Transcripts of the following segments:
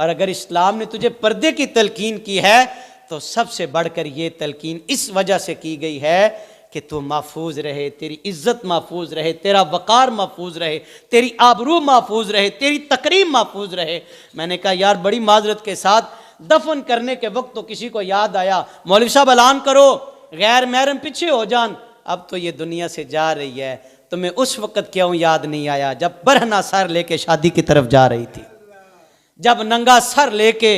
اور اگر اسلام نے تجھے پردے کی تلقین کی ہے تو سب سے بڑھ کر یہ تلقین اس وجہ سے کی گئی ہے کہ تو محفوظ رہے، تیری عزت محفوظ رہے، تیرا وقار محفوظ رہے، تیری آبرو محفوظ رہے، تیری تکریم محفوظ رہے۔ میں نے کہا یار بڑی معذرت کے ساتھ دفن کرنے کے وقت تو کسی کو یاد آیا مولوی صاحب اعلان کرو غیر محرم پیچھے ہو جان، اب تو یہ دنیا سے جا رہی ہے، تمہیں اس وقت کیوں یاد نہیں آیا جب برہنہ سر لے کے شادی کی طرف جا رہی تھی، جب ننگا سر لے کے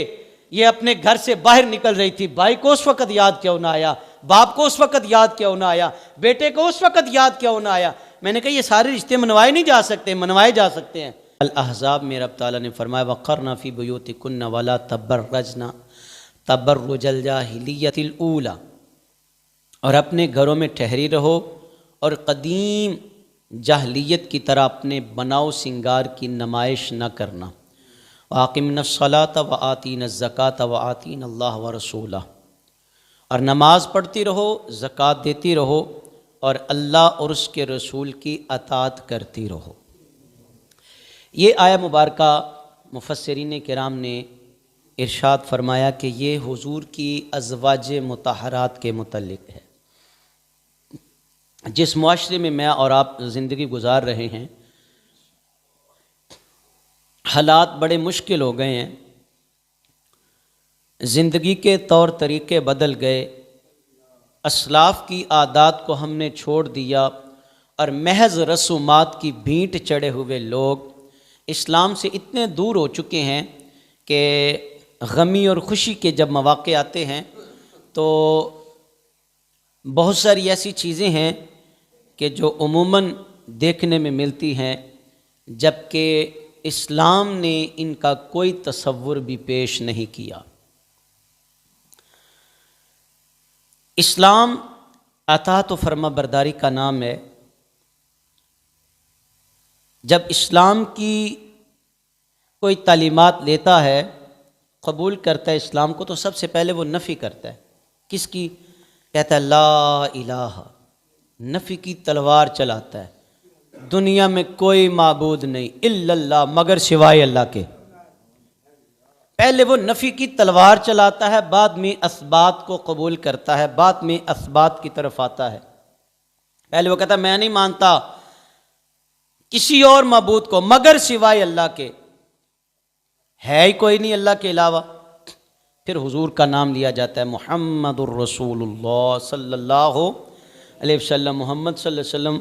یہ اپنے گھر سے باہر نکل رہی تھی، بھائی کو اس وقت یاد کیوں نہ آیا، باپ کو اس وقت یاد کیوں نہ آیا، بیٹے کو اس وقت یاد کیوں نہ آیا؟ میں نے کہا یہ سارے رشتے منوائے نہیں جا سکتے، منوائے جا سکتے ہیں۔ الاحزاب میں رب تعالیٰ نے فرمایا وَقَرْنَ فِي بُيُوتِكُنَّ وَلَا تَبَرَّجْنَ تَبَرُّجَ الْجَاهِلِيَّةِ الْأُولَى، اور اپنے گھروں میں ٹھہری رہو اور قدیم جاہلیت کی طرح اپنے بناؤ سنگار کی نمائش نہ کرنا۔ وَأَقِمْنَا الصَّلَاةَ وَآتِينَا الزَّكَاةَ وَآتِينَا اللَّهَ وَرَسُولَهُ، اور نماز پڑھتی رہو، زکوٰۃ دیتی رہو، اور اللہ اور اس کے رسول کی اطاعت کرتی رہو۔ یہ آیہ مبارکہ مفسرین کرام نے ارشاد فرمایا کہ یہ حضور کی ازواج مطہرات کے متعلق ہے۔ جس معاشرے میں میں اور آپ زندگی گزار رہے ہیں، حالات بڑے مشکل ہو گئے ہیں، زندگی کے طور طریقے بدل گئے، اسلاف کی عادات کو ہم نے چھوڑ دیا، اور محض رسومات کی بھینٹ چڑھے ہوئے لوگ اسلام سے اتنے دور ہو چکے ہیں کہ غمی اور خوشی کے جب مواقع آتے ہیں تو بہت ساری ایسی چیزیں ہیں کہ جو عموماً دیکھنے میں ملتی ہیں، جبکہ اسلام نے ان کا کوئی تصور بھی پیش نہیں کیا۔ اسلام اطاعت و فرما برداری کا نام ہے۔ جب اسلام کی کوئی تعلیمات لیتا ہے، قبول کرتا ہے اسلام کو، تو سب سے پہلے وہ نفی کرتا ہے۔ کس کی؟ کہتا ہے لا الہ، نفی کی تلوار چلاتا ہے، دنیا میں کوئی معبود نہیں الا اللہ، مگر سوائے اللہ کے۔ پہلے وہ نفی کی تلوار چلاتا ہے، بعد میں اثبات کو قبول کرتا ہے، بعد میں اثبات کی طرف آتا ہے۔ پہلے وہ کہتا ہے میں نہیں مانتا کسی اور معبود کو مگر سوائے اللہ کے، ہے ہی کوئی نہیں اللہ کے علاوہ۔ پھر حضور کا نام لیا جاتا ہے محمد الرسول اللہ صلی اللہ علیہ وسلم، محمد صلی اللہ علیہ وسلم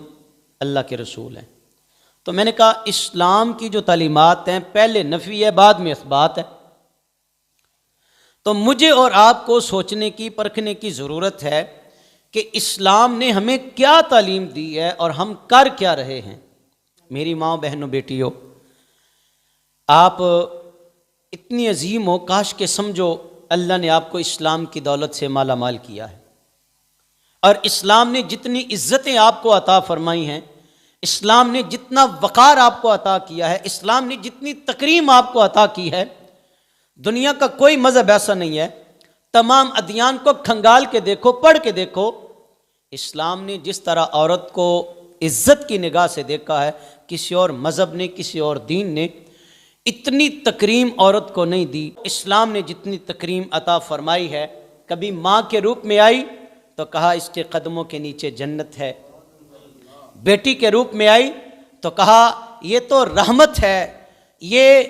اللہ کے رسول ہیں۔ تو میں نے کہا اسلام کی جو تعلیمات ہیں پہلے نفی ہے، بعد میں اثبات ہے۔ تو مجھے اور آپ کو سوچنے کی، پرکھنے کی ضرورت ہے کہ اسلام نے ہمیں کیا تعلیم دی ہے اور ہم کر کیا رہے ہیں۔ میری ماں بہنوں بیٹیوں، آپ اتنی عظیم ہو، کاش کہ سمجھو اللہ نے آپ کو اسلام کی دولت سے مالا مال کیا ہے، اور اسلام نے جتنی عزتیں آپ کو عطا فرمائی ہیں، اسلام نے جتنا وقار آپ کو عطا کیا ہے، اسلام نے جتنی تکریم آپ کو عطا کی ہے، دنیا کا کوئی مذہب ایسا نہیں ہے۔ تمام ادیان کو کھنگال کے دیکھو، پڑھ کے دیکھو، اسلام نے جس طرح عورت کو عزت کی نگاہ سے دیکھا ہے، کسی اور مذہب نے، کسی اور دین نے اتنی تکریم عورت کو نہیں دی۔ اسلام نے جتنی تکریم عطا فرمائی ہے، کبھی ماں کے روپ میں آئی تو کہا اس کے قدموں کے نیچے جنت ہے، بیٹی کے روپ میں آئی تو کہا یہ تو رحمت ہے، یہ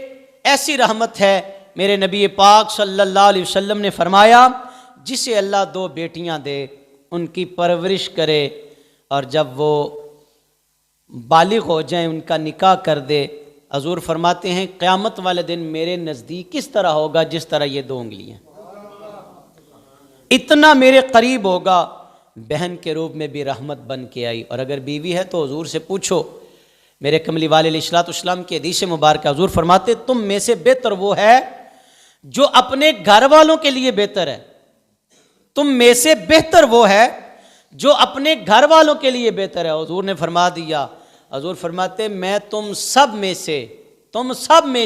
ایسی رحمت ہے۔ میرے نبی پاک صلی اللہ علیہ وسلم نے فرمایا جسے اللہ دو بیٹیاں دے، ان کی پرورش کرے، اور جب وہ بالغ ہو جائیں ان کا نکاح کر دے۔ حضور فرماتے ہیں قیامت والے دن میرے نزدیک کس طرح ہوگا؟ جس طرح یہ دو انگلیاں، اتنا میرے قریب ہوگا۔ بہن کے روپ میں بھی رحمت بن کے آئی، اور اگر بیوی ہے تو حضور سے پوچھو، میرے کملی والے علیہ الصلوۃ والسلام کی حدیث مبارکہ حضور فرماتے تم میں سے بہتر وہ ہے جو اپنے گھر والوں کے لیے بہتر ہے، تم میں سے بہتر وہ ہے جو اپنے گھر والوں کے لیے بہتر ہے۔ حضور نے فرما دیا، حضور فرماتے میں تم سب میں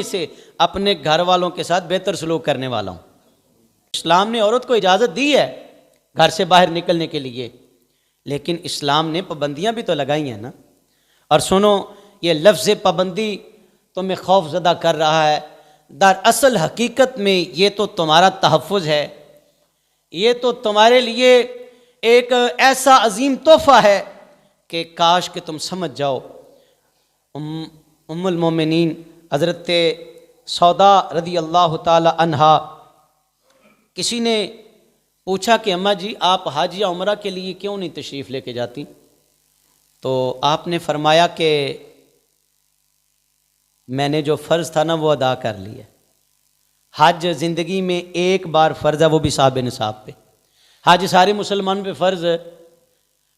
سے اپنے گھر والوں کے ساتھ بہتر سلوک کرنے والا ہوں۔ اسلام نے عورت کو اجازت دی ہے گھر سے باہر نکلنے کے لیے، لیکن اسلام نے پابندیاں بھی تو لگائی ہیں نا۔ اور سنو، یہ لفظ پابندی تمہیں خوف زدہ کر رہا ہے، دراصل حقیقت میں یہ تو تمہارا تحفظ ہے، یہ تو تمہارے لیے ایک ایسا عظیم تحفہ ہے کہ کاش کہ تم سمجھ جاؤ۔ ام المومنین حضرت سودا رضی اللہ تعالی عنہا، کسی نے پوچھا کہ اماں جی آپ حج یا عمرہ کے لیے کیوں نہیں تشریف لے کے جاتی؟ تو آپ نے فرمایا کہ میں نے جو فرض تھا نا وہ ادا کر لیا۔ حج زندگی میں ایک بار فرض ہے، وہ بھی صاحب نصاب پہ۔ حج سارے مسلمان پہ فرض ہے۔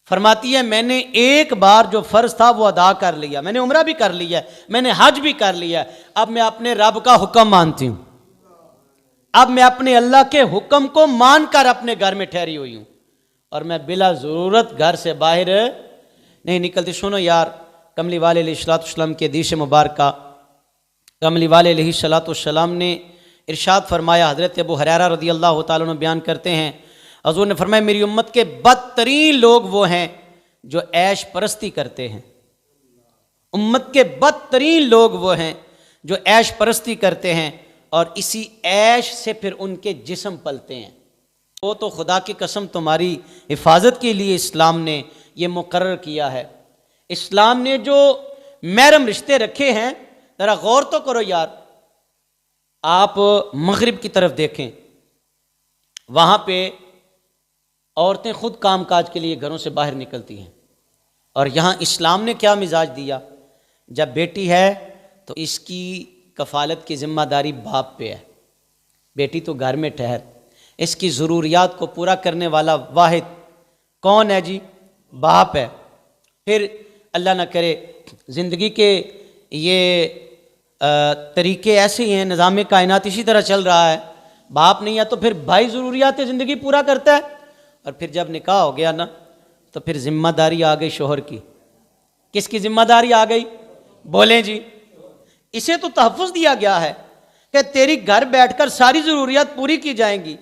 فرماتی ہے میں نے ایک بار جو فرض تھا وہ ادا کر لیا، میں نے عمرہ بھی کر لیا، میں نے حج بھی کر لیا، اب میں اپنے رب کا حکم مانتی ہوں، اب میں اپنے اللہ کے حکم کو مان کر اپنے گھر میں ٹھہری ہوئی ہوں، اور میں بلا ضرورت گھر سے باہر نہیں نکلتی۔ سنو یار، کملی والے علیہ السلام کے حدیث مبارکہ، کملی والے علیہ السلام نے ارشاد فرمایا، حضرت ابو ہریرہ رضی اللہ تعالیٰ عنہ بیان کرتے ہیں، حضور نے فرمایا میری امت کے بدترین لوگ وہ ہیں جو عیش پرستی کرتے ہیں۔ امت کے بدترین لوگ وہ ہیں جو عیش پرستی کرتے ہیں، اور اسی عیش سے پھر ان کے جسم پلتے ہیں۔ وہ تو خدا کی قسم تمہاری حفاظت کے لیے اسلام نے یہ مقرر کیا ہے۔ اسلام نے جو محرم رشتے رکھے ہیں، ذرا غور تو کرو یار۔ آپ مغرب کی طرف دیکھیں، وہاں پہ عورتیں خود کام کاج کے لیے گھروں سے باہر نکلتی ہیں، اور یہاں اسلام نے کیا مزاج دیا؟ جب بیٹی ہے تو اس کی کفالت کی ذمہ داری باپ پہ ہے۔ بیٹی تو گھر میں ٹھہر، اس کی ضروریات کو پورا کرنے والا واحد کون ہے جی؟ باپ ہے۔ پھر اللہ نہ کرے زندگی کے یہ طریقے ایسے ہی ہیں، نظام کائنات اسی طرح چل رہا ہے، باپ نہیں ہے تو پھر بھائی ضروریات زندگی پورا کرتا ہے، اور پھر جب نکاح ہو گیا نا تو پھر ذمہ داری آ گئی شوہر کی۔ کس کی ذمہ داری آ گئی؟ بولیں جی۔ اسے تو تحفظ دیا گیا ہے کہ تیری گھر بیٹھ کر ساری ضروریات پوری کی جائیں گی،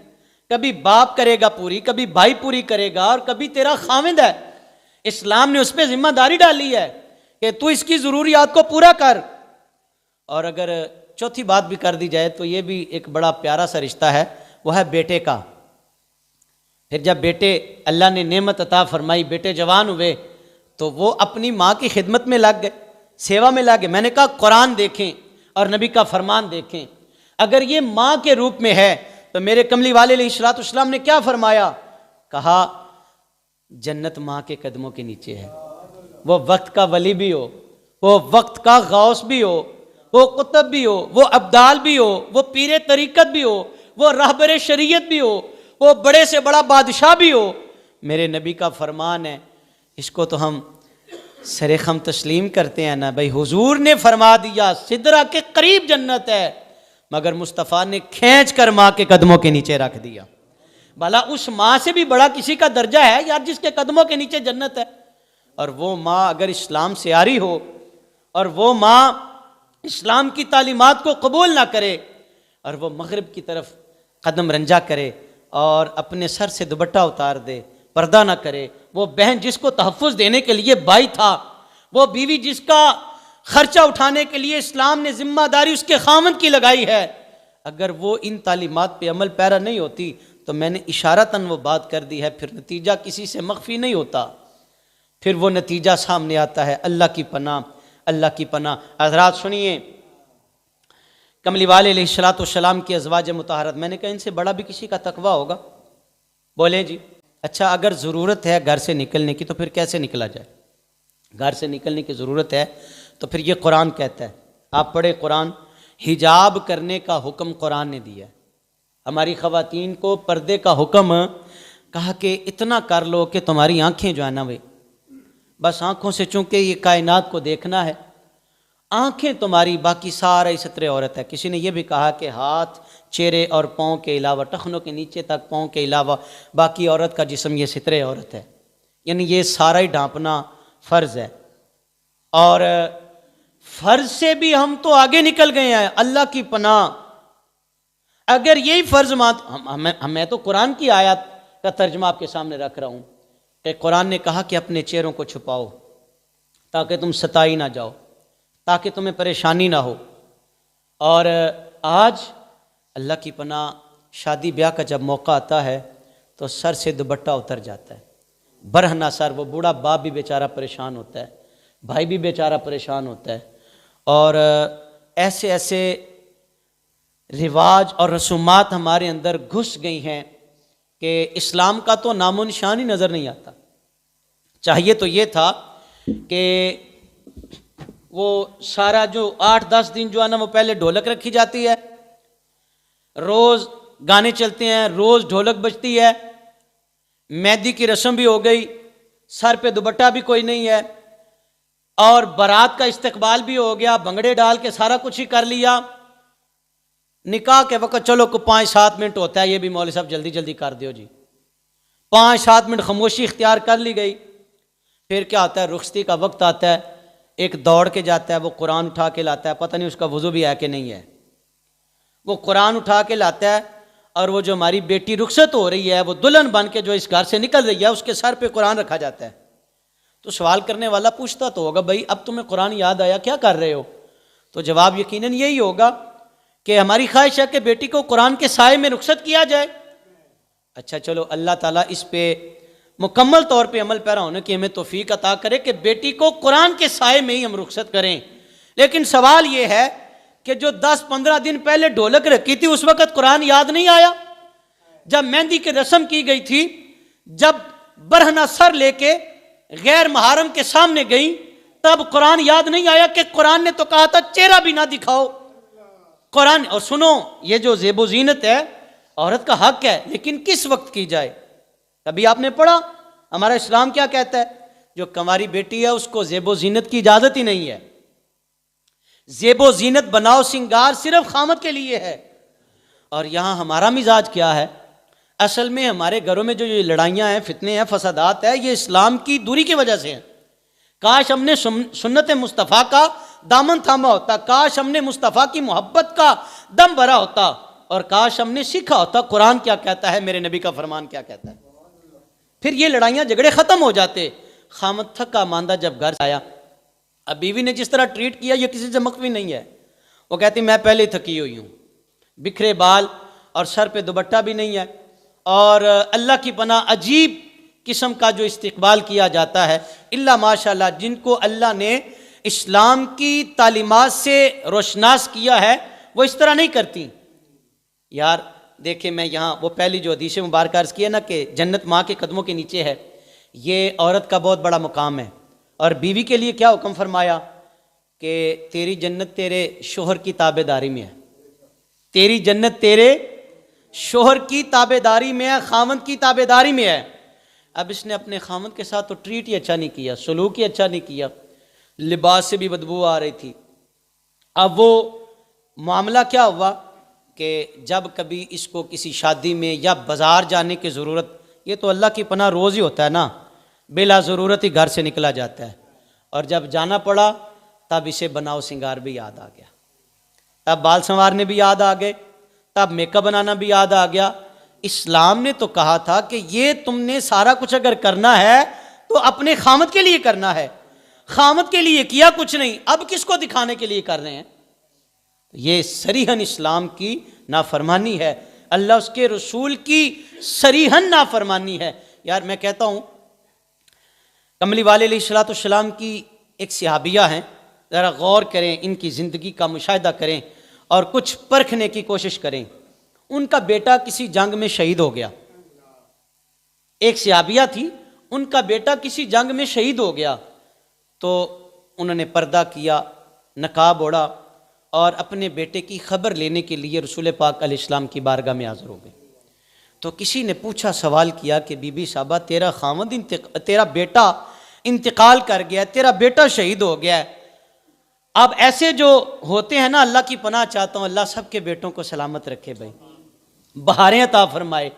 کبھی باپ کرے گا پوری، کبھی بھائی پوری کرے گا، اور کبھی تیرا خاوند ہے۔ اسلام نے اس پہ ذمہ داری ڈالی ہے کہ تو اس کی ضروریات کو پورا کر۔ اور اگر چوتھی بات بھی کر دی جائے تو یہ بھی ایک بڑا پیارا سا رشتہ ہے، وہ ہے بیٹے کا۔ پھر جب بیٹے اللہ نے نعمت عطا فرمائی، بیٹے جوان ہوئے تو وہ اپنی ماں کی خدمت میں لگ گئے، سیوا میں لگ گئے۔ میں نے کہا قرآن دیکھیں اور نبی کا فرمان دیکھیں، اگر یہ ماں کے روپ میں ہے تو میرے کملی والے علیہ السلام نے کیا فرمایا؟ کہا جنت ماں کے قدموں کے نیچے ہے۔ وہ وقت کا ولی بھی ہو، وہ وقت کا غوث بھی ہو، وہ قطب بھی ہو، وہ ابدال بھی ہو، وہ پیر طریقت بھی ہو، وہ رہبر شریعت بھی ہو، وہ بڑے سے بڑا بادشاہ بھی ہو، میرے نبی کا فرمان ہے، اس کو تو ہم سر خم تسلیم کرتے ہیں نا بھائی۔ حضور نے فرما دیا سدرہ کے قریب جنت ہے، مگر مصطفیٰ نے کھینچ کر ماں کے قدموں کے نیچے رکھ دیا۔ بھلا اس ماں سے بھی بڑا کسی کا درجہ ہے یار جس کے قدموں کے نیچے جنت ہے؟ اور وہ ماں اگر اسلام سے آری ہو، اور وہ ماں اسلام کی تعلیمات کو قبول نہ کرے، اور وہ مغرب کی طرف قدم رنجا کرے اور اپنے سر سے دوپٹہ اتار دے، پردہ نہ کرے، وہ بہن جس کو تحفظ دینے کے لیے بھائی تھا، وہ بیوی جس کا خرچہ اٹھانے کے لیے اسلام نے ذمہ داری اس کے خاوند کی لگائی ہے، اگر وہ ان تعلیمات پہ عمل پیرا نہیں ہوتی تو میں نے اشارتاً وہ بات کر دی ہے، پھر نتیجہ کسی سے مخفی نہیں ہوتا، پھر وہ نتیجہ سامنے آتا ہے۔ اللہ کی پناہ، اللہ کی پناہ۔ حضرات سنیے، کملی والے علیہ السلام کی ازواج مطہرات، میں نے کہا ان سے بڑا بھی کسی کا تقویٰ ہوگا؟ بولیں جی۔ اچھا اگر ضرورت ہے گھر سے نکلنے کی تو پھر کیسے نکلا جائے؟ گھر سے نکلنے کی ضرورت ہے تو پھر یہ قرآن کہتا ہے، آپ پڑھے قرآن، حجاب کرنے کا حکم قرآن نے دیا ہے۔ ہماری خواتین کو پردے کا حکم، کہا کہ اتنا کر لو کہ تمہاری آنکھیں جو ہے نا بس آنکھوں سے چونکہ یہ کائنات کو دیکھنا ہے، آنکھیں تمہاری، باقی سارا ستر عورت ہے۔ کسی نے یہ بھی کہا کہ ہاتھ، چہرے اور پاؤں کے علاوہ، ٹخنوں کے نیچے تک پاؤں کے علاوہ باقی عورت کا جسم یہ ستر عورت ہے، یعنی یہ سارا ہی ڈھانپنا فرض ہے۔ اور فرض سے بھی ہم تو آگے نکل گئے ہیں، اللہ کی پناہ۔ اگر یہی فرض میں تو قرآن کی آیات کا ترجمہ آپ کے سامنے رکھ رہا ہوں کہ قرآن نے کہا کہ اپنے چہروں کو چھپاؤ تاکہ تم ستائی نہ جاؤ، تاکہ تمہیں پریشانی نہ ہو، اور آج اللہ کی پناہ شادی بیاہ کا جب موقع آتا ہے تو سر سے دوپٹہ اتر جاتا ہے، برہنہ سر، وہ بوڑھا باپ بھی بیچارہ پریشان ہوتا ہے، بھائی بھی بیچارہ پریشان ہوتا ہے، اور ایسے ایسے رواج اور رسومات ہمارے اندر گھس گئی ہیں کہ اسلام کا تو نام و نشان ہی نظر نہیں آتا۔ چاہیے تو یہ تھا کہ وہ سارا جو 8-10 دن جو ہے نا، وہ پہلے ڈھولک رکھی جاتی ہے، روز گانے چلتے ہیں، روز ڈھولک بجتی ہے، مہندی کی رسم بھی ہو گئی، سر پہ دوپٹہ بھی کوئی نہیں ہے، اور بارات کا استقبال بھی ہو گیا، بھنگڑے ڈال کے سارا کچھ ہی کر لیا۔ نکاح کے وقت چلو 5-7 منٹ ہوتا ہے، یہ بھی مولوی صاحب جلدی جلدی کر دیو جی، 5-7 منٹ خاموشی اختیار کر لی گئی۔ پھر کیا ہوتا ہے، رخصتی کا وقت آتا ہے، ایک دوڑ کے جاتا ہے، وہ قرآن اٹھا کے لاتا ہے، پتہ نہیں اس کا وضو بھی ہے کہ نہیں ہے، وہ قرآن اٹھا کے لاتا ہے، اور وہ جو ہماری بیٹی رخصت ہو رہی ہے، وہ دلہن بن کے جو اس گھر سے نکل رہی ہے، اس کے سر پہ قرآن رکھا جاتا ہے۔ تو سوال کرنے والا پوچھتا تو ہوگا، بھائی اب تمہیں قرآن یاد آیا، کیا کر رہے ہو؟ تو جواب یقیناً یہی ہوگا کہ ہماری خواہش ہے کہ بیٹی کو قرآن کے سائے میں رخصت کیا جائے۔ اچھا چلو، اللہ تعالیٰ اس پہ مکمل طور پہ عمل پیرا ہونے کی ہمیں توفیق عطا کرے کہ بیٹی کو قرآن کے سائے میں ہی ہم رخصت کریں۔ لیکن سوال یہ ہے کہ جو 10-15 دن پہلے ڈھولک رکھی تھی، اس وقت قرآن یاد نہیں آیا؟ جب مہندی کی رسم کی گئی تھی، جب برہنہ سر لے کے غیر محرم کے سامنے گئی، تب قرآن یاد نہیں آیا کہ قرآن نے تو کہا تھا چہرہ بھی نہ دکھاؤ؟ قرآن، اور سنو، یہ جو زیب و زینت ہے عورت کا حق ہے، لیکن کس وقت کی جائے؟ کبھی آپ نے پڑھا ہمارا اسلام کیا کہتا ہے؟ جو کنواری بیٹی ہے اس کو زیب و زینت کی اجازت ہی نہیں ہے۔ زیب و زینت، بناؤ سنگار صرف خامد کے لیے ہے۔ اور یہاں ہمارا مزاج کیا ہے؟ اصل میں ہمارے گھروں میں جو یہ لڑائیاں ہیں، فتنے ہیں، فسادات ہیں، یہ اسلام کی دوری کی وجہ سے ہیں۔ کاش ہم نے سنت مصطفیٰ کا دامن تھاما ہوتا، کاش ہم نے مصطفیٰ کی محبت کا دم بھرا ہوتا، اور کاش ہم نے سیکھا ہوتا قرآن کیا کہتا ہے، میرے نبی کا فرمان کیا کہتا ہے۔ پھر یہ لڑائیاں جھگڑے ختم ہو جاتے۔ خامد تھکا ماندہ جب گھر آیا، اب بیوی نے جس طرح ٹریٹ کیا یہ کسی سے مخفی نہیں ہے۔ وہ کہتی میں پہلے تھکی ہوئی ہوں، بکھرے بال اور سر پہ دوپٹہ بھی نہیں ہے، اور اللہ کی پناہ عجیب قسم کا جو استقبال کیا جاتا ہے، اللہ ماشاءاللہ جن کو اللہ نے اسلام کی تعلیمات سے روشناس کیا ہے، وہ اس طرح نہیں کرتی۔ یار دیکھیں، میں یہاں وہ پہلی جو حدیث مبارکہ عرض کی ہے نا کہ جنت ماں کے قدموں کے نیچے ہے، یہ عورت کا بہت بڑا مقام ہے۔ اور بیوی کے لیے کیا حکم فرمایا کہ تیری جنت تیرے شوہر کی تابع داری میں ہے، تیری جنت تیرے شوہر کی تابع داری میں ہے، خاوند کی تابع داری میں ہے۔ اب اس نے اپنے خاوند کے ساتھ تو ٹریٹ ہی اچھا نہیں کیا، سلوک ہی اچھا نہیں کیا، لباس سے بھی بدبو آ رہی تھی۔ اب وہ معاملہ کیا ہوا کہ جب کبھی اس کو کسی شادی میں یا بازار جانے کی ضرورت، یہ تو اللہ کی پناہ روز ہی ہوتا ہے نا، بلا ضرورت ہی گھر سے نکلا جاتا ہے، اور جب جانا پڑا تب اسے بناؤ سنگار بھی یاد آ گیا، تب بال سنوارنے بھی یاد آ گئے، تب میک اپ بنانا بھی یاد آ گیا۔ اسلام نے تو کہا تھا کہ یہ تم نے سارا کچھ اگر کرنا ہے تو اپنے خامد کے لیے کرنا ہے، خامد کے لیے کیا کچھ نہیں، اب کس کو دکھانے کے لیے کر رہے ہیں؟ یہ صریحاً اسلام کی نافرمانی ہے، اللہ اس کے رسول کی صریحاً نافرمانی ہے۔ یار میں کہتا ہوں، کملی والے علیہ الصلوۃ والسلام کی ایک صحابیہ ہیں، ذرا غور کریں، ان کی زندگی کا مشاہدہ کریں اور کچھ پرکھنے کی کوشش کریں۔ ان کا بیٹا کسی جنگ میں شہید ہو گیا، ایک صحابیہ تھی، ان کا بیٹا کسی جنگ میں شہید ہو گیا، تو انہوں نے پردہ کیا، نقاب اوڑھا، اور اپنے بیٹے کی خبر لینے کے لیے رسول پاک علیہ السلام کی بارگاہ میں حاضر ہو گئے۔ تو کسی نے پوچھا، سوال کیا کہ بی بی صاحبہ تیرا خاوند تیرا بیٹا انتقال کر گیا، تیرا بیٹا شہید ہو گیا ہے، اب ایسے جو ہوتے ہیں نا، اللہ کی پناہ چاہتا ہوں اللہ سب کے بیٹوں کو سلامت رکھے، بھائی بہاریں عطا فرمائے،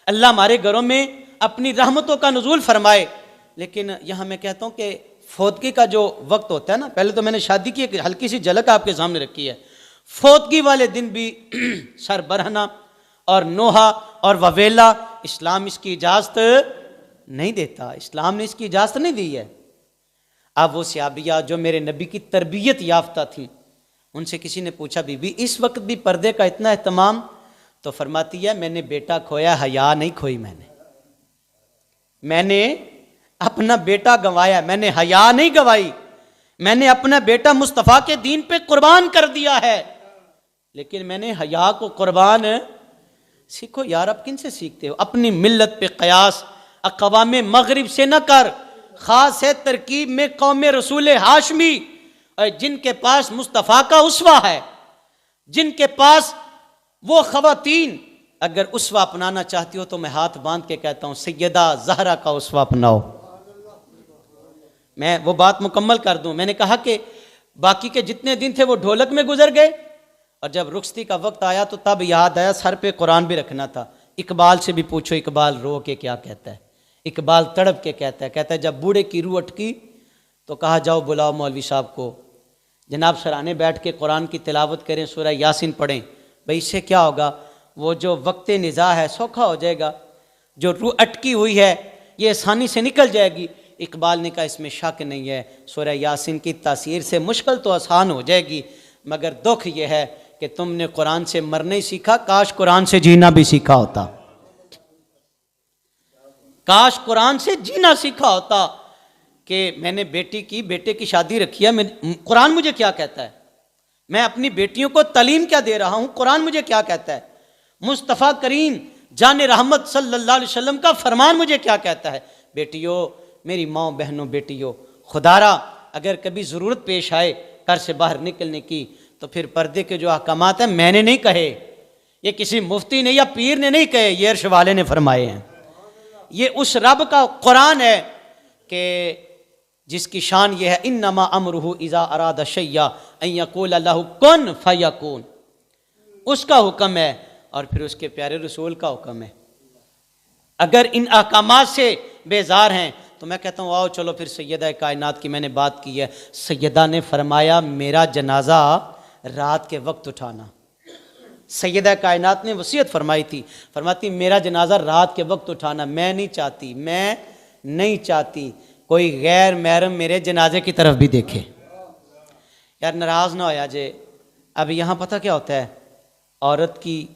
اللہ ہمارے گھروں میں اپنی رحمتوں کا نزول فرمائے۔ لیکن یہاں میں کہتا ہوں کہ فوتگی کا جو وقت ہوتا ہے نا، پہلے تو میں نے شادی کی ایک ہلکی سی جھلک آپ کے سامنے رکھی ہے، فوتگی والے دن بھی سر برہنہ اور نوحہ اور وویلا، اسلام اس کی اجازت نہیں دیتا، اسلام نے اس کی اجازت نہیں دی ہے۔ اب وہ صحابیہ جو میرے نبی کی تربیت یافتہ تھیں، ان سے کسی نے پوچھا بی بی اس وقت بھی پردے کا اتنا اہتمام؟ تو فرماتی ہے میں نے بیٹا کھویا، حیا نہیں کھوئی میں نے اپنا بیٹا گنوایا، میں نے حیا نہیں گنوائی، میں نے اپنا بیٹا مصطفیٰ کے دین پہ قربان کر دیا ہے، لیکن میں نے حیا کو قربان سیکھو یار، اب کن سے سیکھتے ہو؟ اپنی ملت پہ قیاس اقوام مغرب سے نہ کر، خاص ہے ترکیب میں قوم رسول ہاشمی، جن کے پاس مصطفیٰ کا اسوہ ہے، جن کے پاس وہ خواتین، اگر اسوہ اپنانا چاہتی ہو تو میں ہاتھ باندھ کے کہتا ہوں سیدہ زہرا کا اسوہ اپناؤ۔ میں وہ بات مکمل کر دوں، میں نے کہا کہ باقی کے جتنے دن تھے وہ ڈھولک میں گزر گئے، اور جب رخصتی کا وقت آیا تو تب یاد آیا سر پہ قرآن بھی رکھنا تھا۔ اقبال سے بھی پوچھو، اقبال رو کے کیا کہتا ہے، اقبال تڑپ کے کہتا ہے جب بوڑھے کی روح اٹکی تو کہا جاؤ بلاؤ مولوی صاحب کو، جناب سرانے بیٹھ کے قرآن کی تلاوت کریں، سورہ یاسین پڑھیں، بھئی اس سے کیا ہوگا؟ وہ جو وقت نزاع ہے سوکھا ہو جائے گا، جو روح اٹکی ہوئی ہے یہ آسانی سے نکل جائے گی۔ اقبال نے کہا اس میں شک نہیں ہے، سورہ یاسین کی تاثیر سے مشکل تو آسان ہو جائے گی، مگر دکھ یہ ہے کہ تم نے قرآن سے مرنے سیکھا، کاش قرآن سے جینا بھی سیکھا ہوتا، کاش قرآن سے جینا سیکھا ہوتا۔ کہ میں نے بیٹے کی شادی رکھی ہے، قرآن مجھے کیا کہتا ہے؟ میں اپنی بیٹیوں کو تعلیم کیا دے رہا ہوں، قرآن مجھے کیا کہتا ہے؟ مصطفیٰ کریم جان رحمت صلی اللہ علیہ وسلم کا فرمان مجھے کیا کہتا ہے؟ بیٹیوں، میری ماں بہنوں، بیٹیوں، خدا را اگر کبھی ضرورت پیش آئے گھر سے باہر نکلنے کی تو پھر پردے کے جو احکامات ہیں میں نے نہیں کہے، یہ کسی مفتی نے یا پیر نے نہیں کہے، یہ عرش والے نے فرمائے ہیں۔ یہ اس رب کا قرآن ہے کہ جس کی شان یہ ہے انما امرہ اذا اراد شیئا ان یقول لہ کن فیکون، اس کا حکم ہے اور پھر اس کے پیارے رسول کا حکم ہے۔ اگر ان احکامات سے بیزار ہیں تو میں کہتا ہوں آؤ چلو پھر سیدہ کائنات کی میں نے بات کی ہے، سیدہ نے فرمایا میرا جنازہ رات کے وقت اٹھانا۔ سیدہ کائنات نے وصیت فرمائی تھی، فرماتی میرا جنازہ رات کے وقت اٹھانا، میں نہیں چاہتی کوئی غیر محرم میرے جنازے کی طرف بھی دیکھے۔ یار ناراض نہ ہویا جے، اب یہاں پتہ کیا ہوتا ہے، عورت کی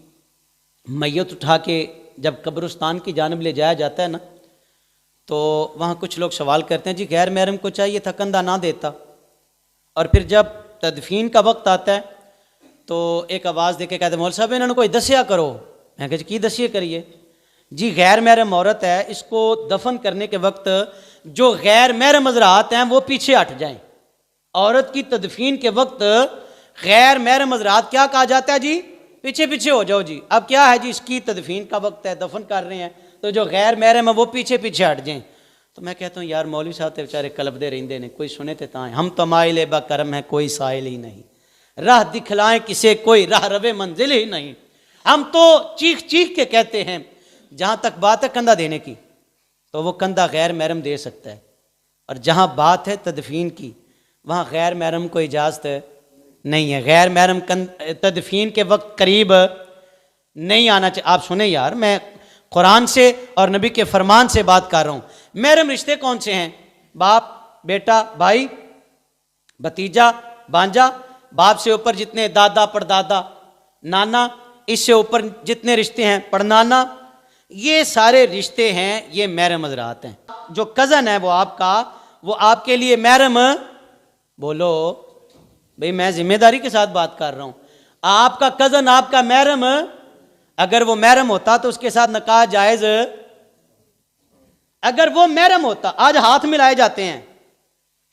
میت اٹھا کے جب قبرستان کی جانب لے جایا جاتا ہے نا تو وہاں کچھ لوگ سوال کرتے ہیں جی غیر محرم کو چاہیے تھا کندھا نہ دیتا، اور پھر جب تدفین کا وقت آتا ہے تو ایک آواز دے کے کہتے ہیں مول صاحب انہوں نے کوئی دسیا کرو۔ میں کہا جی کی دسیے کریے؟ جی غیر محرم عورت ہے، اس کو دفن کرنے کے وقت جو غیر محرم حضرات ہیں وہ پیچھے ہٹ جائیں۔ عورت کی تدفین کے وقت غیر محرم حضرات کیا کہا جاتا ہے جی؟ پیچھے ہو جاؤ جی۔ اب کیا ہے جی اس کی تدفین کا وقت ہے، دفن کر رہے ہیں، تو جو غیر محرم ہے وہ پیچھے ہٹ جائیں۔ تو میں کہتا ہوں یار مولوی صاحب تے بیچارے کلب دے رہندے نے، کوئی سنے تے تاں ہم تو مائل با کرم ہے کوئی سائل ہی نہیں، راہ دکھلائیں کسے کوئی راہ روے منزل ہی نہیں۔ ہم تو چیخ کے کہتے ہیں جہاں تک بات ہے کندھا دینے کی تو وہ کندھا غیر محرم دے سکتا ہے، اور جہاں بات ہے تدفین کی وہاں غیر محرم کو اجازت نہیں ہے، غیر محرم تدفین کے وقت قریب نہیں آنا چاہیے۔ آپ سنیں یار، میں قرآن سے اور نبی کے فرمان سے بات کر رہا ہوں۔ محرم رشتے کون سے ہیں؟ باپ، بیٹا، بھائی، بھتیجا، بانجا، باپ سے اوپر جتنے دادا پردادا، نانا، اس سے اوپر جتنے رشتے ہیں پڑنانا، یہ سارے رشتے ہیں، یہ محرم حضرات ہیں۔ جو کزن ہے وہ آپ کے لیے محرم، بولو بھئی میں ذمہ داری کے ساتھ بات کر رہا ہوں، آپ کا کزن آپ کا محرم، اگر وہ محرم ہوتا تو اس کے ساتھ نکاح جائز، اگر وہ محرم ہوتا، آج ہاتھ ملائے جاتے ہیں،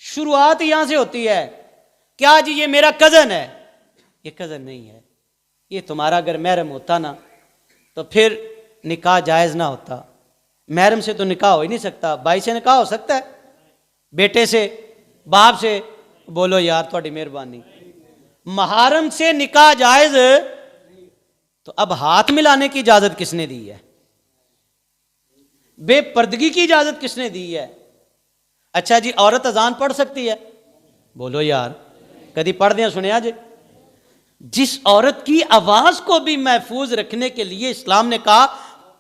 شروعات یہاں سے ہوتی ہے، کیا جی یہ میرا کزن ہے؟ یہ کزن نہیں ہے، یہ تمہارا اگر محرم ہوتا نا تو پھر نکاح جائز نہ ہوتا۔ محرم سے تو نکاح ہو ہی نہیں سکتا، بھائی سے نکاح ہو سکتا ہے، بیٹے سے، باپ سے، بولو یار تھوڑی مہربانی، محارم سے نکاح جائز، تو اب ہاتھ ملانے کی اجازت کس نے دی ہے؟ بے پردگی کی اجازت کس نے دی ہے؟ اچھا جی عورت اذان پڑھ سکتی ہے؟ بولو یار کدی پڑھ دیا سنیا جی؟ جس عورت کی آواز کو بھی محفوظ رکھنے کے لیے اسلام نے کہا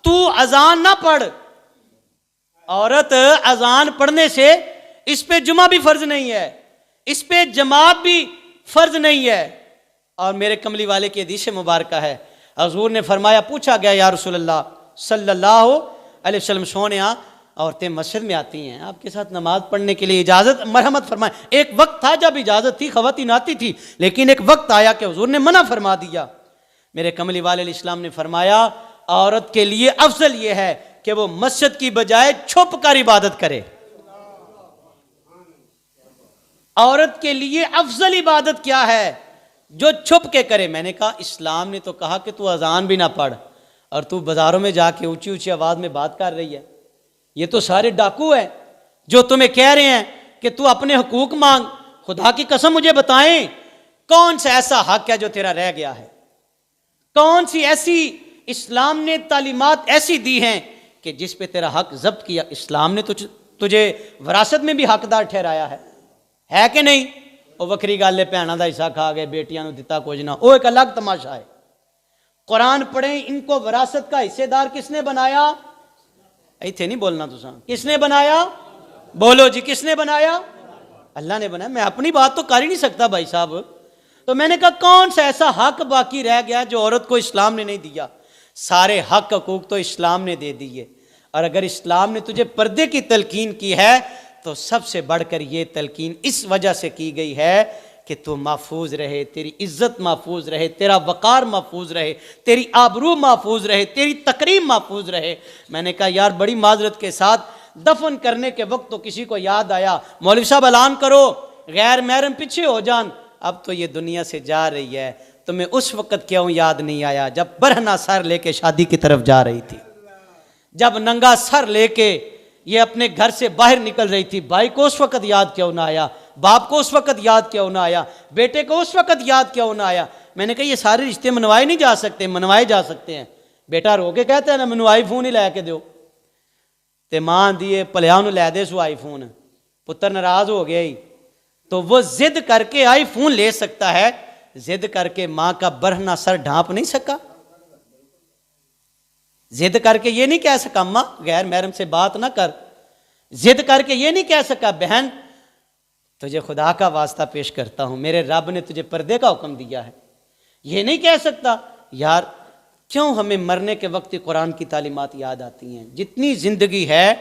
تو اذان نہ پڑھ، عورت اذان پڑھنے سے اس پہ جمعہ بھی فرض نہیں ہے، اس پہ جماعت بھی فرض نہیں ہے، اور میرے کملی والے کی حدیث مبارکہ ہے، حضور نے فرمایا، پوچھا گیا یا رسول اللہ صلی اللہ علیہ وسلم، سونیا عورتیں مسجد میں آتی ہیں، آپ کے ساتھ نماز پڑھنے کے لیے اجازت؟ مرحمت فرمائیں۔ ایک وقت تھا جب اجازت تھی، خواتین آتی تھی، لیکن ایک وقت آیا کہ حضور نے منع فرما دیا۔ میرے کملی والے علیہ السلام نے فرمایا عورت کے لیے افضل یہ ہے کہ وہ مسجد کی بجائے چھپ کر عبادت کرے۔ عورت کے لیے افضل عبادت کیا ہے؟ جو چھپ کے کرے۔ میں نے کہا اسلام نے تو کہا کہ تو اذان بھی نہ پڑھ، اور تو بازاروں میں جا کے اونچی اونچی آواز میں بات کر رہی ہے۔ یہ تو سارے ڈاکو ہیں جو تمہیں کہہ رہے ہیں کہ تو اپنے حقوق مانگ۔ خدا کی قسم مجھے بتائیں کون سا ایسا حق ہے جو تیرا رہ گیا ہے؟ کون سی ایسی اسلام نے تعلیمات ایسی دی ہیں کہ جس پہ تیرا حق ضبط کیا؟ اسلام نے تجھے وراثت میں بھی حقدار ٹھہرایا ہے کہ نہیں؟ وہ وکری گل ہے، بھیناں دا حصہ کھا گئے، بیٹیاں نو دتا کچھ نہ، وہ ایک الگ تماشا ہے۔ قرآن پڑھیں، ان کو وراثت کا حصے دار کس نے بنایا؟ ایتھے نہیں بولنا تساں، کس نے بنایا؟ بولو جی، کس نے بنایا؟ اللہ نے بنایا۔ میں اپنی بات تو کر ہی نہیں سکتا بھائی صاحب۔ تو میں نے کہا کون سا ایسا حق باقی رہ گیا جو عورت کو اسلام نے نہیں دیا؟ سارے حق حقوق تو اسلام نے دے دیے۔ اور اگر اسلام نے تجھے پردے کی تلقین کی ہے تو سب سے بڑھ کر یہ تلقین اس وجہ سے کی گئی ہے کہ تو محفوظ رہے، تیری عزت محفوظ رہے، تیرا وقار محفوظ رہے، تیری آبرو محفوظ رہے، تیری تکریم محفوظ رہے۔ میں نے کہا یار بڑی معذرت کے ساتھ دفن کرنے کے وقت تو کسی کو یاد آیا، مولوی صاحب اعلان کرو غیر محرم پیچھے ہو جان، اب تو یہ دنیا سے جا رہی ہے۔ تمہیں اس وقت کیوں یاد نہیں آیا جب برہنہ سر لے کے شادی کی طرف جا رہی تھی، جب ننگا سر لے کے یہ اپنے گھر سے باہر نکل رہی تھی؟ بھائی کو اس وقت یاد کیوں نہ آیا؟ باپ کو اس وقت یاد کیوں نہ آیا؟ بیٹے کو اس وقت یاد کیوں نہ آیا؟ میں نے کہا یہ سارے رشتے منوائے نہیں جا سکتے، منوائے جا سکتے ہیں۔ بیٹا رو کے کہتا ہے نا مینوں آئی فون ہی لے کے دیو، تے ماں دیے پلیاں نو لے دے سو آئی فون، پتر ناراض ہو گیا ہی تو وہ ضد کر کے آئی فون لے سکتا ہے، ضد کر کے ماں کا برہنہ سر ڈھانپ نہیں سکا، ضد کر کے یہ نہیں کہہ سکا ماں غیر محرم سے بات نہ کر، ضد کر کے یہ نہیں کہہ سکا بہن تجھے خدا کا واسطہ پیش کرتا ہوں میرے رب نے تجھے پردے کا حکم دیا ہے، یہ نہیں کہہ سکتا۔ یار کیوں ہمیں مرنے کے وقت قرآن کی تعلیمات یاد آتی ہیں؟ جتنی زندگی ہے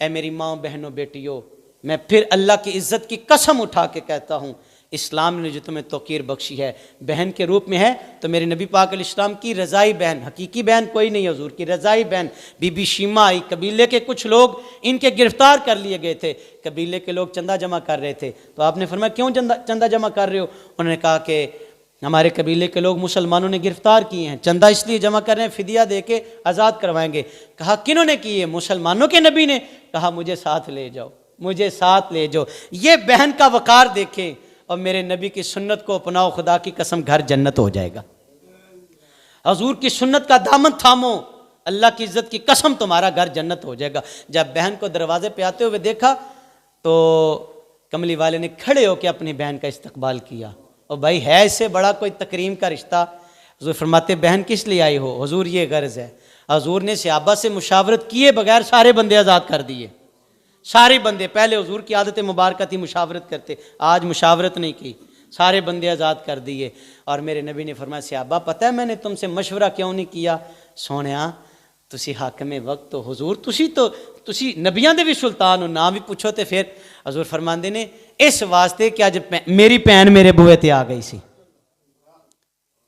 اے میری ماں بہنوں بیٹیوں، میں پھر اللہ کی عزت کی قسم اٹھا کے کہتا ہوں اسلام نے جو تمہیں توقیر بخشی ہے بہن کے روپ میں ہے تو میرے نبی پاک علیہ السلام کی رضائی بہن، حقیقی بہن کوئی نہیں، حضور کی رضائی بہن بی بی شیمہ آئی۔ قبیلے کے کچھ لوگ ان کے گرفتار کر لیے گئے تھے، قبیلے کے لوگ چندہ جمع کر رہے تھے، تو آپ نے فرمایا کیوں چندہ جمع کر رہے ہو؟ انہوں نے کہا کہ ہمارے قبیلے کے لوگ مسلمانوں نے گرفتار کیے ہیں، چندہ اس لیے جمع کر رہے ہیں فدیہ دے کے آزاد کروائیں گے۔ کہا کنہوں نے کیے؟ مسلمانوں کے نبی نے۔ کہا مجھے ساتھ لے جاؤ، مجھے ساتھ لے جاؤ۔ یہ بہن کا وقار دیکھیں اور میرے نبی کی سنت کو اپناؤ، خدا کی قسم گھر جنت ہو جائے گا۔ حضور کی سنت کا دامن تھامو، اللہ کی عزت کی قسم تمہارا گھر جنت ہو جائے گا۔ جب بہن کو دروازے پہ آتے ہوئے دیکھا تو کملی والے نے کھڑے ہو کے اپنی بہن کا استقبال کیا، اور بھائی ہے اس سے بڑا کوئی تکریم کا رشتہ؟ حضور فرماتے بہن کس لیے آئی ہو؟ حضور یہ غرض ہے۔ حضور نے صحابہ سے مشاورت کیے بغیر سارے بندے آزاد کر دیے، سارے بندے۔ پہلے حضور کی عادت مبارکہ تھی مشاورت کرتے، آج مشاورت نہیں کی، سارے بندے آزاد کر دیے۔ اور میرے نبی نے فرمایا صحابہ پتہ ہے میں نے تم سے مشورہ کیوں نہیں کیا؟ سونیا تسی حاکم وقت تو حضور تسی نبیاں دے بھی سلطان ہو، نام بھی پوچھو تے پھر حضور فرماندے نے اس واسطے کہ اج میری بہن میرے بوئے تے آ گئی سی،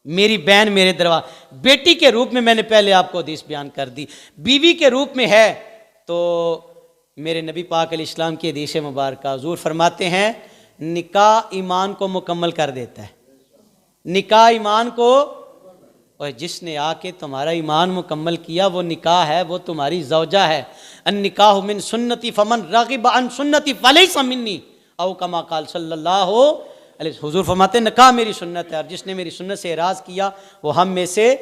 میری بہن میرے دروازے، بیٹی کے روپ میں نے پہلے آپ کو حدیث بیان کر دی، بیوی کے روپ میں ہے تو میرے نبی پاک علیہ السلام کی حدیث مبارکہ حضور فرماتے ہیں نکاح ایمان کو مکمل کر دیتا ہے، نکاح ایمان کو، اور جس نے آ کے تمہارا ایمان مکمل کیا وہ نکاح ہے، وہ تمہاری زوجہ ہے۔ النکاح من سنتی فمن راغب عن سنتی فلیس منی، او کما قال صلی اللہ علیہ وسلم۔ حضور فرماتے ہیں نکاح میری سنت ہے، اور جس نے میری سنت سے اعراض کیا وہ ہم میں سے۔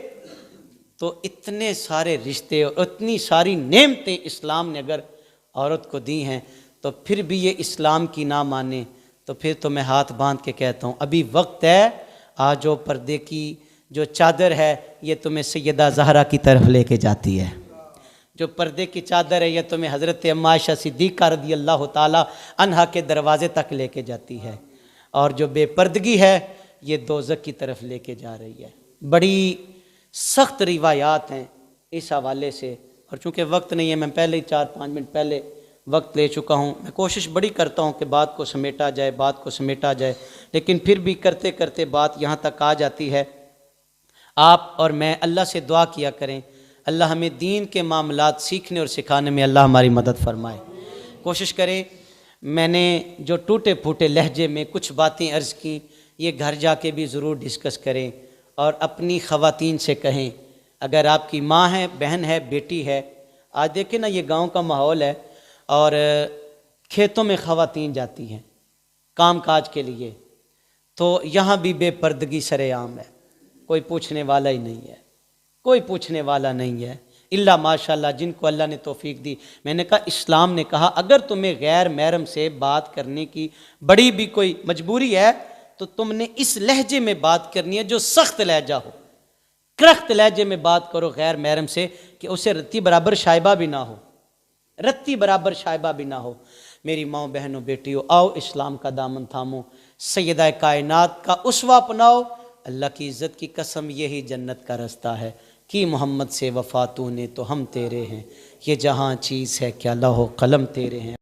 تو اتنے سارے رشتے اور اتنی ساری نعمتیں اسلام نے اگر عورت کو دی ہیں تو پھر بھی یہ اسلام کی نہ مانے تو پھر تو میں ہاتھ باندھ کے کہتا ہوں ابھی وقت ہے، آج جو پردے کی جو چادر ہے یہ تمہیں سیدہ زہرا کی طرف لے کے جاتی ہے، جو پردے کی چادر ہے یہ تمہیں حضرت ام عائشہ صدیقہ رضی اللہ تعالی عنہا کے دروازے تک لے کے جاتی ہے، اور جو بے پردگی ہے یہ دوزخ کی طرف لے کے جا رہی ہے۔ بڑی سخت روایات ہیں اس حوالے سے، اور چونکہ وقت نہیں ہے، میں پہلے ہی 4-5 منٹ پہلے وقت لے چکا ہوں۔ میں کوشش بڑی کرتا ہوں کہ بات کو سمیٹا جائے، لیکن پھر بھی کرتے کرتے بات یہاں تک آ جاتی ہے۔ آپ اور میں اللہ سے دعا کیا کریں، اللہ ہمیں دین کے معاملات سیکھنے اور سکھانے میں اللہ ہماری مدد فرمائے۔ کوشش کریں، میں نے جو ٹوٹے پھوٹے لہجے میں کچھ باتیں عرض کی، یہ گھر جا کے بھی ضرور ڈسکس کریں، اور اپنی خواتین سے کہیں، اگر آپ کی ماں ہے، بہن ہے، بیٹی ہے، آج دیکھیں نا یہ گاؤں کا ماحول ہے، اور کھیتوں میں خواتین جاتی ہیں کام کاج کے لیے، تو یہاں بھی بے پردگی سر عام ہے، کوئی پوچھنے والا ہی نہیں ہے، کوئی پوچھنے والا نہیں ہے، الا ماشاءاللہ جن کو اللہ نے توفیق دی۔ میں نے کہا اسلام نے کہا اگر تمہیں غیر محرم سے بات کرنے کی بڑی بھی کوئی مجبوری ہے تو تم نے اس لہجے میں بات کرنی ہے جو سخت لہجہ ہو، کرخت لہجے میں بات کرو غیر محرم سے کہ اسے رتی برابر شائبہ بھی نہ ہو۔ میری ماں بہنوں بیٹیوں، آؤ اسلام کا دامن تھامو، سیدہ کائنات کا اسوہ اپناؤ، اللہ کی عزت کی قسم یہی جنت کا رستہ ہے، کی محمد سے وفا تو نے تو ہم تیرے ہیں، یہ جہاں چیز ہے کیا لوح و قلم تیرے ہیں۔